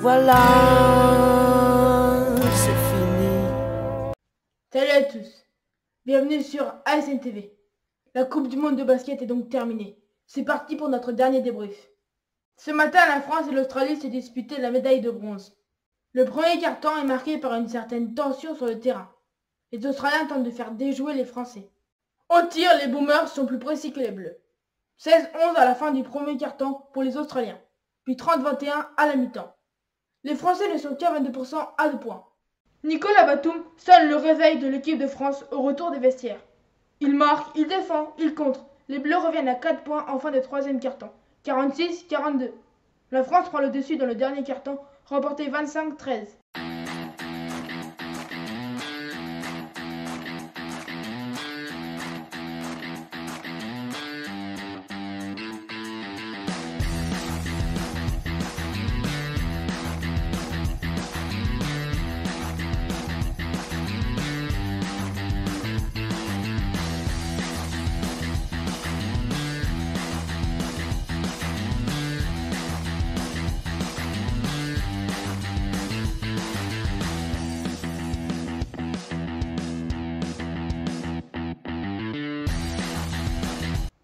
voilà, c'est fini. Salut à tous, bienvenue sur ASN TV. La Coupe du Monde de basket est donc terminée. C'est parti pour notre dernier débrief. Ce matin, la France et l'Australie se disputaient la médaille de bronze. Le premier quart-temps est marqué par une certaine tension sur le terrain. Les Australiens tentent de faire déjouer les Français. Au tir, les Boomers sont plus précis que les Bleus. 16-11 à la fin du premier quart-temps pour les Australiens, puis 30-21 à la mi-temps. Les Français ne sont qu'à 22% à 2 points. Nicolas Batum sonne le réveil de l'équipe de France au retour des vestiaires. Il marque, il défend, il contre. Les Bleus reviennent à 4 points en fin de troisième quart-temps, 46-42. La France prend le dessus dans le dernier quart-temps, remporté 25-13.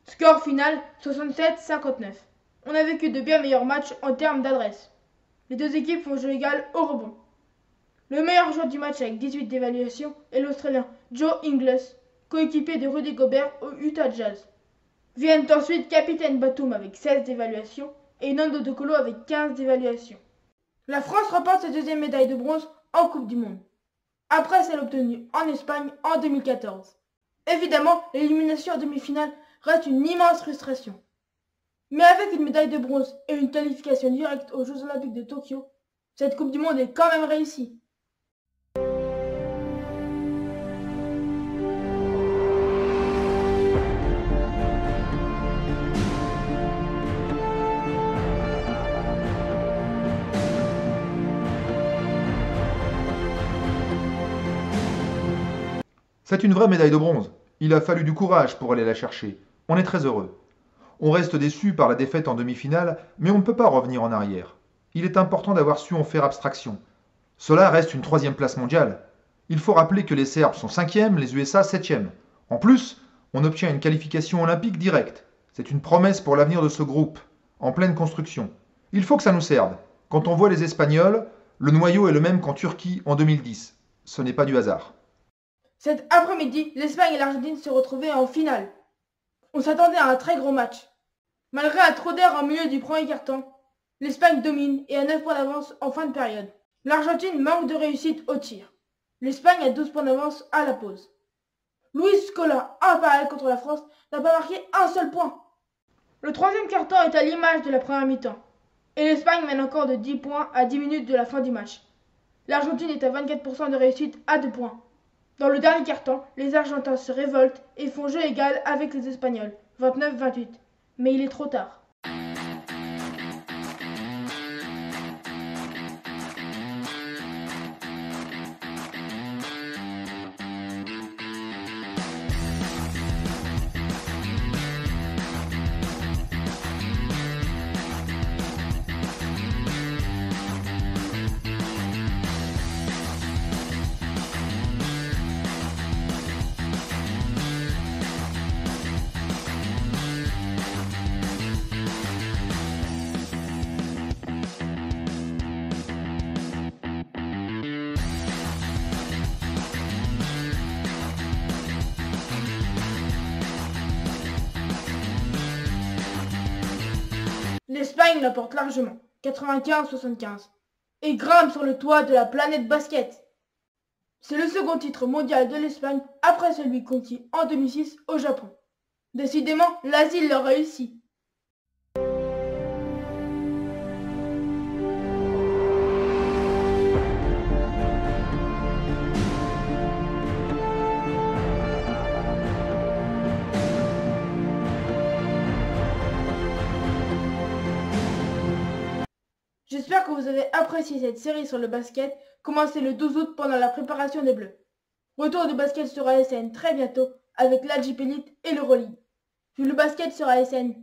Score final 67-59. On a vécu de bien meilleurs matchs en termes d'adresse. Les deux équipes font jeu égal au rebond. Le meilleur joueur du match avec 18 d'évaluation est l'Australien Joe Ingles, coéquipier de Rudy Gobert au Utah Jazz. Viennent ensuite capitaine Batum avec 16 d'évaluation et Nando De Colo avec 15 d'évaluation. La France remporte sa deuxième médaille de bronze en Coupe du Monde, après celle obtenue en Espagne en 2014. Évidemment, l'élimination en demi-finale reste une immense frustration. Mais avec une médaille de bronze et une qualification directe aux Jeux Olympiques de Tokyo, cette Coupe du Monde est quand même réussie. C'est une vraie médaille de bronze. Il a fallu du courage pour aller la chercher. On est très heureux. On reste déçu par la défaite en demi-finale, mais on ne peut pas revenir en arrière. Il est important d'avoir su en faire abstraction. Cela reste une troisième place mondiale. Il faut rappeler que les Serbes sont 5e, les USA 7e. En plus, on obtient une qualification olympique directe. C'est une promesse pour l'avenir de ce groupe, en pleine construction. Il faut que ça nous serve. Quand on voit les Espagnols, le noyau est le même qu'en Turquie en 2010. Ce n'est pas du hasard. Cet après-midi, l'Espagne et l'Argentine se retrouvaient en finale. On s'attendait à un très gros match. Malgré un trou d'air en milieu du premier quart-temps, l'Espagne domine et a 9 points d'avance en fin de période. L'Argentine manque de réussite au tir. L'Espagne a 12 points d'avance à la pause. Luis Scola, impareil contre la France, n'a pas marqué un seul point. Le troisième quart-temps est à l'image de la première mi-temps. Et l'Espagne mène encore de 10 points à 10 minutes de la fin du match. L'Argentine est à 24% de réussite à 2 points. Dans le dernier quart-temps, les Argentins se révoltent et font jeu égal avec les Espagnols, 29-28. Mais il est trop tard. L'Espagne l'emporte largement, 95-75, et grimpe sur le toit de la planète basket. C'est le second titre mondial de l'Espagne après celui conquis en 2006 au Japon. Décidément, l'Asie leur réussit. J'espère que vous avez apprécié cette série sur le basket, commencée le 12 août pendant la préparation des Bleus. Retour de basket sur ASN très bientôt avec l'Agip Elite et l'Euroleague. Puis le basket sur ASN.